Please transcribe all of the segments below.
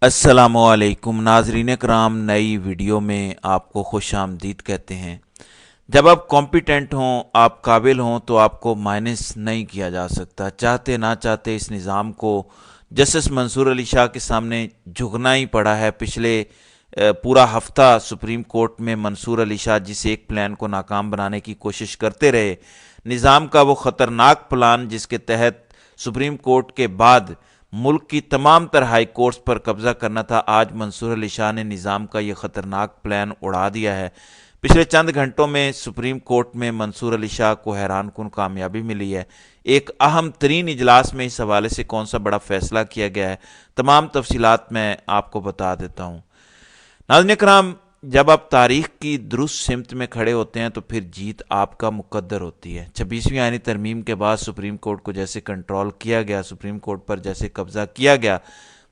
السلام علیکم ناظرین کرام، نئی ویڈیو میں آپ کو خوش آمدید کہتے ہیں۔ جب آپ کمپیٹنٹ ہوں، آپ قابل ہوں تو آپ کو مائنس نہیں کیا جا سکتا۔ چاہتے نہ چاہتے اس نظام کو جسٹس منصور علی شاہ کے سامنے جھکنا ہی پڑا ہے۔ پچھلے پورا ہفتہ سپریم کورٹ میں منصور علی شاہ جس ایک پلان کو ناکام بنانے کی کوشش کرتے رہے، نظام کا وہ خطرناک پلان جس کے تحت سپریم کورٹ کے بعد ملک کی تمام تر ہائی کورٹس پر قبضہ کرنا تھا، آج منصور علی شاہ نے نظام کا یہ خطرناک پلان اڑا دیا ہے۔ پچھلے چند گھنٹوں میں سپریم کورٹ میں منصور علی شاہ کو حیران کن کامیابی ملی ہے۔ ایک اہم ترین اجلاس میں اس حوالے سے کون سا بڑا فیصلہ کیا گیا ہے، تمام تفصیلات میں آپ کو بتا دیتا ہوں۔ ناظرین کرام، جب آپ تاریخ کی درست سمت میں کھڑے ہوتے ہیں تو پھر جیت آپ کا مقدر ہوتی ہے۔ 26ویں آئینی ترمیم کے بعد سپریم کورٹ کو جیسے کنٹرول کیا گیا، سپریم کورٹ پر جیسے قبضہ کیا گیا،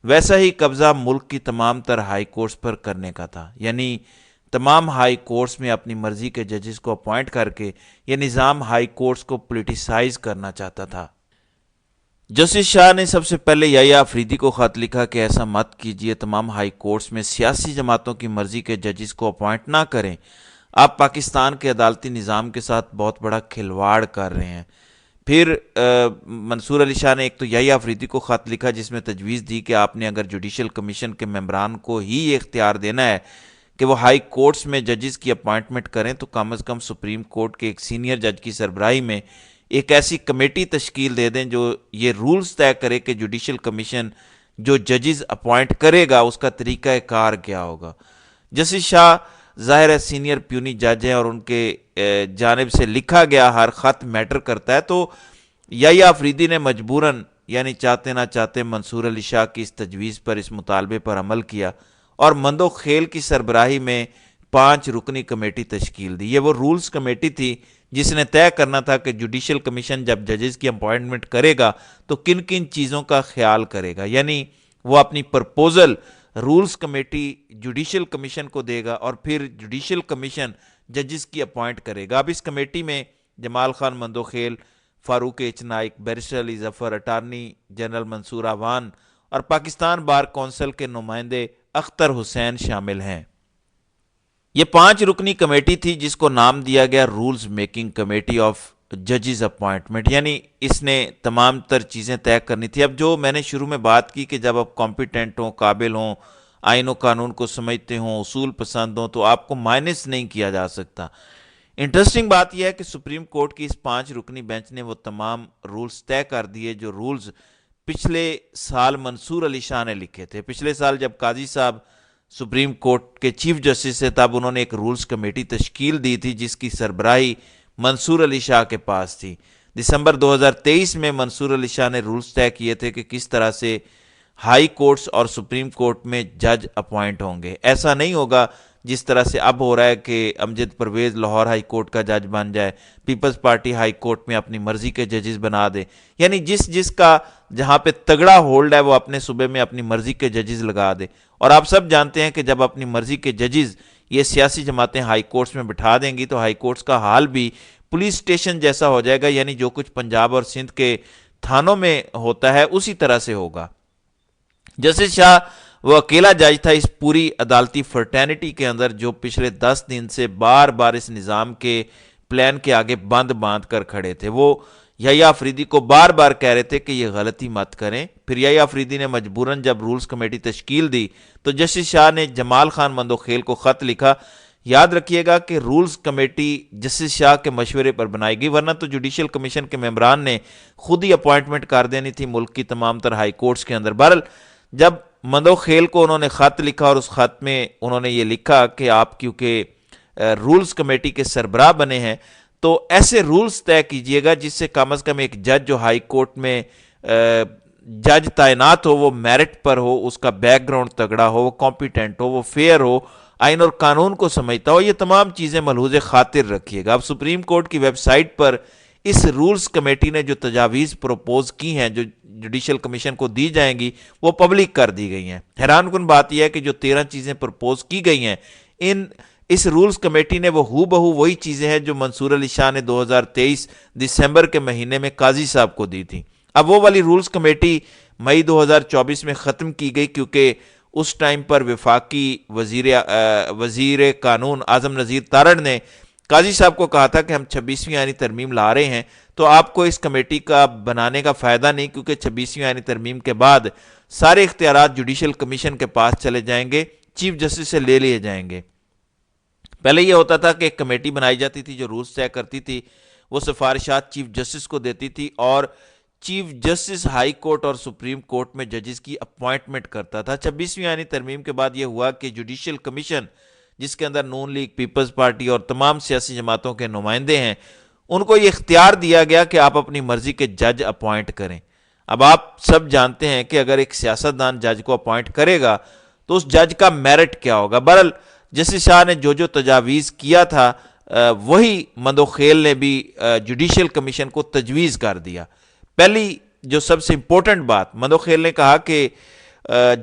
ویسا ہی قبضہ ملک کی تمام تر ہائی کورٹس پر کرنے کا تھا۔ یعنی تمام ہائی کورٹس میں اپنی مرضی کے ججز کو اپوائنٹ کر کے یہ نظام ہائی کورٹس کو پولیٹیسائز کرنا چاہتا تھا۔ جسٹس شاہ نے سب سے پہلے یحییٰ آفریدی کو خط لکھا کہ ایسا مت کیجیے، تمام ہائی کورٹس میں سیاسی جماعتوں کی مرضی کے ججز کو اپوائنٹ نہ کریں، آپ پاکستان کے عدالتی نظام کے ساتھ بہت بڑا کھلواڑ کر رہے ہیں۔ پھر منصور علی شاہ نے ایک تو یحییٰ آفریدی کو خط لکھا جس میں تجویز دی کہ آپ نے اگر جوڈیشل کمیشن کے ممبران کو ہی یہ اختیار دینا ہے کہ وہ ہائی کورٹس میں ججز کی اپوائنٹمنٹ کریں تو کم از کم سپریم کورٹ کے ایک سینئر جج کی سربراہی میں ایک ایسی کمیٹی تشکیل دے دیں جو یہ رولز طے کرے کہ جوڈیشل کمیشن جو ججز اپوائنٹ کرے گا اس کا طریقہ کار کیا ہوگا۔ جسٹس شاہ ظاہر ہے سینئر پیونی جج ہیں اور ان کے جانب سے لکھا گیا ہر خط میٹر کرتا ہے، تو یحییٰ آفریدی نے مجبوراً یعنی چاہتے نہ چاہتے منصور علی شاہ کی اس تجویز پر، اس مطالبے پر عمل کیا اور مندو خیل کی سربراہی میں 5 رکنی کمیٹی تشکیل دی۔ یہ وہ رولز کمیٹی تھی جس نے طے کرنا تھا کہ جوڈیشل کمیشن جب ججز کی اپوائنٹمنٹ کرے گا تو کن کن چیزوں کا خیال کرے گا۔ یعنی وہ اپنی proposal rules committee judicial commission کو دے گا اور پھر جوڈیشل کمیشن ججز کی اپوائنٹ کرے گا۔ اب اس کمیٹی میں جمال خان مندوخیل، فاروق H Naik, barrister Ali Zafar, attorney general منصور اعوان اور پاکستان بار کونسل کے نمائندے اختر حسین شامل ہیں۔ یہ 5 رکنی کمیٹی تھی جس کو نام دیا گیا رولز میکنگ کمیٹی آف ججز اپوائنٹمنٹ، یعنی اس نے تمام تر چیزیں طے کرنی تھی۔ اب جو میں نے شروع میں بات کی کہ جب آپ کمپیٹنٹ ہوں، قابل ہوں، آئین و قانون کو سمجھتے ہوں، اصول پسند ہوں تو آپ کو مائنس نہیں کیا جا سکتا۔ انٹرسٹنگ بات یہ ہے کہ سپریم کورٹ کی اس 5 رکنی بینچ نے وہ تمام رولز طے کر دیے جو رولز پچھلے سال منصور علی شاہ نے لکھے تھے۔ پچھلے سال جب قاضی صاحب سپریم کورٹ کے چیف جسٹس سے تب انہوں نے ایک رولز کمیٹی تشکیل دی تھی جس کی سربراہی منصور علی شاہ کے پاس تھی۔ دسمبر 2023 میں منصور علی شاہ نے رولز طے کیے تھے کہ کس طرح سے ہائی کورٹس اور سپریم کورٹ میں جج اپوائنٹ ہوں گے۔ ایسا نہیں ہوگا جس طرح سے اب ہو رہا ہے کہ امجد پرویز لاہور ہائی کورٹ کا جج بن جائے، پیپلز پارٹی ہائی کورٹ میں اپنی مرضی کے ججز بنا دے، یعنی جس کا جہاں پہ تگڑا ہولڈ ہے وہ اپنے صوبے میں اپنی مرضی کے ججز لگا دے۔ اور آپ سب جانتے ہیں کہ جب اپنی مرضی کے ججز یہ سیاسی جماعتیں ہائی کورٹس میں بٹھا دیں گی تو ہائی کورٹس کا حال بھی پولیس اسٹیشن جیسا ہو جائے گا، یعنی جو کچھ پنجاب اور سندھ کے تھانوں میں ہوتا ہے اسی طرح سے ہوگا۔ جسٹس شاہ وہ اکیلا جج تھا اس پوری عدالتی فرٹینٹی کے اندر جو پچھلے 10 دن سے بار بار اس نظام کے پلان کے آگے بند باندھ کر کھڑے تھے۔ وہ یحییٰ آفریدی کو بار بار کہہ رہے تھے کہ یہ غلطی مت کریں۔ پھر یحییٰ آفریدی نے مجبوراً جب رولز کمیٹی تشکیل دی تو جسٹس شاہ نے جمال خان مندوخیل کو خط لکھا۔ یاد رکھیے گا کہ رولز کمیٹی جسٹس شاہ کے مشورے پر بنائی گئی، ورنہ تو جوڈیشل کمیشن کے ممبران نے خود ہی اپوائنٹمنٹ کر دینی تھی ملک کی تمام تر ہائی کورٹس کے اندر۔ بہرحال جب مندوخیل کو انہوں نے خط لکھا اور اس خط میں انہوں نے یہ لکھا کہ آپ کیونکہ رولز کمیٹی کے سربراہ بنے ہیں تو ایسے رولز طے کیجئے گا جس سے کم از کم ایک جج جو ہائی کورٹ میں جج تعینات ہو وہ میرٹ پر ہو، اس کا بیک گراؤنڈ تگڑا ہو، وہ کمپیٹنٹ ہو، وہ فیئر ہو، آئین اور قانون کو سمجھتا ہو۔ یہ تمام چیزیں ملحوظ خاطر رکھیے گا۔ اب سپریم کورٹ کی ویب سائٹ پر اس رولز کمیٹی نے جو تجاویز پروپوز کی ہیں جو جوڈیشل کمیشن کو دی جائیں گی وہ پبلک کر دی گئی ہیں۔ حیران کن بات یہ ہے کہ جو 13 چیزیں پروپوز کی گئی ہیں اس رولز کمیٹی نے وہ ہو بہو وہی چیزیں ہیں جو منصور علی شاہ نے 2023 دسمبر کے مہینے میں قاضی صاحب کو دی تھی۔ اب وہ والی رولز کمیٹی مئی 2024 میں ختم کی گئی کیونکہ اس ٹائم پر وفاقی وزیر قانون اعظم نذیر تارڑ نے قاضی صاحب کو کہا تھا کہ ہم 26ویں آئینی ترمیم لا رہے ہیں، تو آپ کو اس کمیٹی کا بنانے کا فائدہ نہیں، کیونکہ 26ویں آئینی ترمیم کے بعد سارے اختیارات جوڈیشل کمیشن کے پاس چلے جائیں گے، چیف جسٹس سے لے لیے جائیں گے۔ پہلے یہ ہوتا تھا کہ ایک کمیٹی بنائی جاتی تھی جو رولز طے کرتی تھی، وہ سفارشات چیف جسٹس کو دیتی تھی، اور چیف جسٹس ہائی کورٹ اور سپریم کورٹ میں ججز کی اپوائنٹمنٹ کرتا تھا۔ 26ویں آئینی ترمیم کے بعد یہ ہوا کہ جوڈیشل کمیشن، جس کے اندر نون لیگ، پیپلز پارٹی اور تمام سیاسی جماعتوں کے نمائندے ہیں، ان کو یہ اختیار دیا گیا کہ آپ اپنی مرضی کے جج اپوائنٹ کریں۔ اب آپ سب جانتے ہیں کہ اگر ایک سیاستدان جج کو اپوائنٹ کرے گا تو اس جج کا میرٹ کیا ہوگا۔ بہرحال جسٹس شاہ نے جو تجاویز کیا تھا وہی مندوخیل نے بھی جوڈیشل کمیشن کو تجویز کر دیا۔ پہلی جو سب سے امپورٹنٹ بات، مندوخیل نے کہا کہ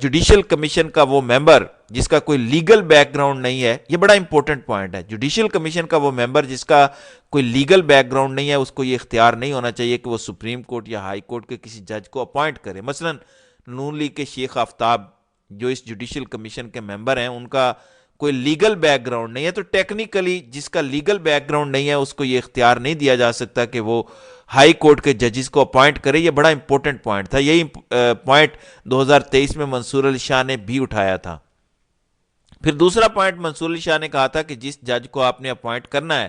جوڈیشل کمیشن کا وہ ممبر جس کا کوئی لیگل بیک گراؤنڈ نہیں ہے، یہ بڑا امپورٹنٹ پوائنٹ ہے، جوڈیشل کمیشن کا وہ ممبر جس کا کوئی لیگل بیک گراؤنڈ نہیں ہے، اس کو یہ اختیار نہیں ہونا چاہیے کہ وہ سپریم کورٹ یا ہائی کورٹ کے کسی جج کو اپوائنٹ کرے۔ مثلا نون لیگ کے شیخ آفتاب جو اس جوڈیشل کمیشن کے ممبر ہیں، ان کا کوئی لیگل بیک گراؤنڈ نہیں ہے، تو ٹیکنیکلی جس کا لیگل بیک گراؤنڈ نہیں ہے اس کو یہ اختیار نہیں دیا جا سکتا کہ وہ ہائی کورٹ کے ججز کو اپوائنٹ کرے۔ یہ بڑا امپورٹنٹ پوائنٹ تھا، یہی پوائنٹ 2023 میں منصور علی شاہ نے بھی اٹھایا تھا۔ پھر دوسرا پوائنٹ منصور علی شاہ نے کہا تھا کہ جس جج کو آپ نے اپوائنٹ کرنا ہے،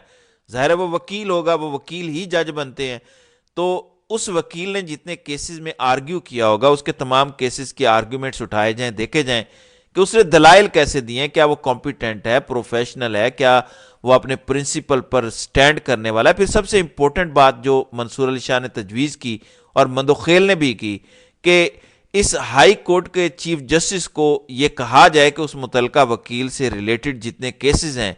ظاہر ہے وہ وکیل ہوگا، وہ وکیل ہی جج بنتے ہیں، تو اس وکیل نے جتنے کیسز میں آرگیو کیا ہوگا اس کے تمام کیسز کے آرگیومنٹس اٹھائے جائیں، دیکھے جائیں کہ اس نے دلائل کیسے دیے ہیں، کیا وہ کمپیٹنٹ ہے، پروفیشنل ہے، کیا وہ اپنے پرنسپل پر سٹینڈ کرنے والا ہے۔ پھر سب سے امپورٹنٹ بات جو منصور علی شاہ نے تجویز کی اور مندوخیل نے بھی کی کہ اس ہائی کورٹ کے چیف جسٹس کو یہ کہا جائے کہ اس متعلقہ وکیل سے ریلیٹڈ جتنے کیسز ہیں،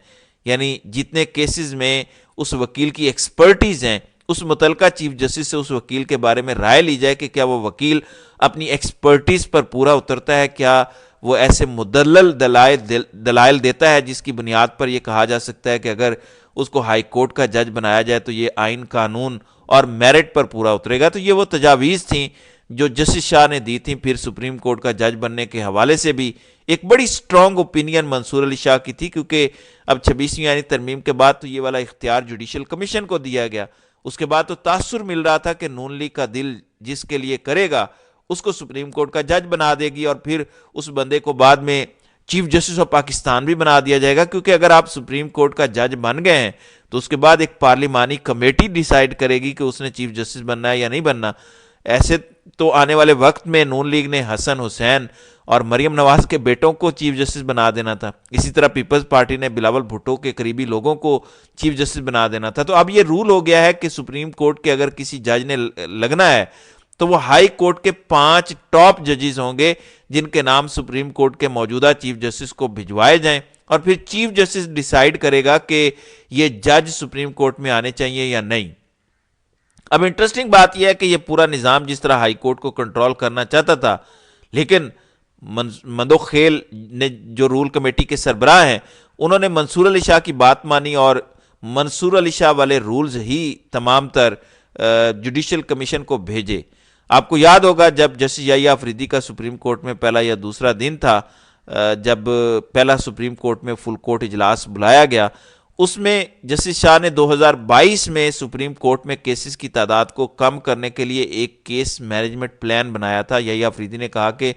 یعنی جتنے کیسز میں اس وکیل کی ایکسپرٹیز ہیں، اس متعلقہ چیف جسٹس سے اس وکیل کے بارے میں رائے لی جائے کہ کیا وہ وکیل اپنی ایکسپرٹیز پر پورا اترتا ہے، کیا وہ ایسے مدلل دلائل دیتا ہے جس کی بنیاد پر یہ کہا جا سکتا ہے کہ اگر اس کو ہائی کورٹ کا جج بنایا جائے تو یہ آئین، قانون اور میرٹ پر پورا اترے گا۔ تو یہ وہ تجاویز تھیں جو جسٹس شاہ نے دی تھیں۔ پھر سپریم کورٹ کا جج بننے کے حوالے سے بھی ایک بڑی سٹرونگ اوپینین منصور علی شاہ کی تھی، کیونکہ اب 26ویں آئینی ترمیم کے بعد تو یہ والا اختیار جوڈیشل کمیشن کو دیا گیا۔ اس کے بعد تو تاثر مل رہا تھا کہ نون لیگ کا دل جس کے لیے کرے گا اس کو سپریم کورٹ کا جج بنا دے گی، اور پھر اس بندے کو بعد میں چیف جسٹس آف پاکستان بھی بنا دیا جائے گا، کیونکہ اگر آپ سپریم کورٹ کا جج بن گئے ہیں تو اس کے بعد ایک پارلیمانی کمیٹی ڈیسائیڈ کرے گی کہ اس نے چیف جسٹس بننا ہے یا نہیں بننا۔ ایسے تو آنے والے وقت میں نون لیگ نے حسن حسین اور مریم نواز کے بیٹوں کو چیف جسٹس بنا دینا تھا، اسی طرح پیپلز پارٹی نے بلاول بھٹو کے قریبی لوگوں کو چیف جسٹس بنا دینا تھا۔ تو اب یہ رول ہو گیا ہے کہ سپریم کورٹ کے اگر کسی جج نے لگنا ہے تو وہ ہائی کورٹ کے 5 ٹاپ ججز ہوں گے جن کے نام سپریم کورٹ کے موجودہ چیف جسٹس کو بھجوائے جائیں، اور پھر چیف جسٹس ڈیسائیڈ کرے گا کہ یہ جج سپریم کورٹ میں آنے چاہیے یا نہیں۔ اب انٹرسٹنگ بات یہ ہے کہ یہ پورا نظام جس طرح ہائی کورٹ کو کنٹرول کرنا چاہتا تھا، لیکن مندوخیل نے جو رول کمیٹی کے سربراہ ہیں انہوں نے منصور علی شاہ کی بات مانی، اور منصور علی شاہ والے رولز ہی تمام تر جوڈیشل کمیشن کو بھیجے۔ آپ کو یاد ہوگا جب جسٹس یحییٰ آفریدی کا سپریم کورٹ میں پہلا یا دوسرا دن تھا، جب پہلا سپریم کورٹ میں فل کورٹ اجلاس بلایا گیا، اس میں جسٹس شاہ نے 2022 میں سپریم کورٹ میں کیسز کی تعداد کو کم کرنے کے لیے ایک کیس مینجمنٹ پلان بنایا تھا۔ یحییٰ آفریدی نے کہا کہ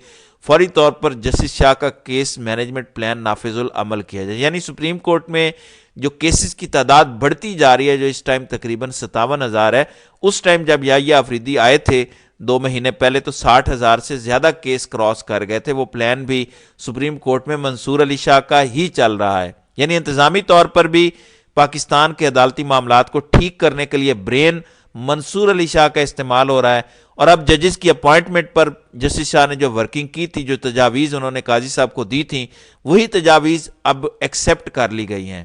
فوری طور پر جسٹس شاہ کا کیس مینجمنٹ پلان نافذ العمل کیا جائے، یعنی سپریم کورٹ میں جو کیسز کی تعداد بڑھتی جا رہی ہے، جو اس ٹائم تقریباً 57,000 ہے، اس ٹائم جب یحییٰ آفریدی آئے تھے 2 مہینے پہلے تو 60,000 سے زیادہ کیس کراس کر گئے تھے۔ وہ پلان بھی سپریم کورٹ میں منصور علی شاہ کا ہی چل رہا ہے، یعنی انتظامی طور پر بھی پاکستان کے عدالتی معاملات کو ٹھیک کرنے کے لیے برین منصور علی شاہ کا استعمال ہو رہا ہے۔ اور اب ججز کی اپوائنٹمنٹ پر جسٹس شاہ نے جو ورکنگ کی تھی، جو تجاویز انہوں نے قاضی صاحب کو دی تھیں، وہی تجاویز اب ایکسیپٹ کر لی گئی ہیں۔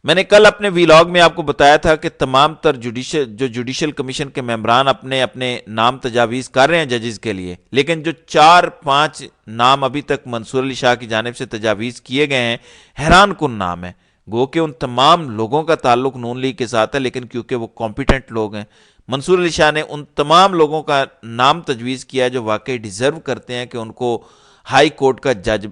میں نے کل اپنے ویلاگ میں آپ کو بتایا تھا کہ تمام تر جوڈیشل کمیشن کے ممبران اپنے اپنے نام تجاویز کر رہے ہیں ججز کے لیے، لیکن جو 4-5 نام ابھی تک منصور علی شاہ کی جانب سے تجاویز کیے گئے ہیں، حیران کن نام ہے۔ گو کہ ان تمام لوگوں کا تعلق نون لیگ کے ساتھ ہے، لیکن کیونکہ وہ کمپیٹنٹ لوگ ہیں، منصور علی شاہ نے ان تمام لوگوں کا نام تجویز کیا ہے جو واقعی ڈیزرو کرتے ہیں کہ ان کو ہائی کورٹ کا جج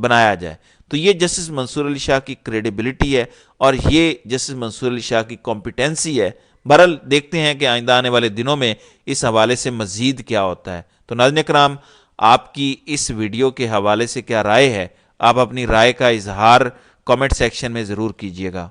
بنایا جائے. تو یہ جسٹس منصور علی شاہ کی کریڈیبلٹی ہے اور یہ جسٹس منصور علی شاہ کی کمپیٹنسی ہے. بہرحال دیکھتے ہیں کہ آئندہ آنے والے دنوں میں اس حوالے سے مزید کیا ہوتا ہے. تو ناظرین اکرام، آپ کی اس ویڈیو کے حوالے سے کیا رائے ہے؟ آپ اپنی رائے کا اظہار کامنٹ سیکشن میں ضرور کیجیے گا.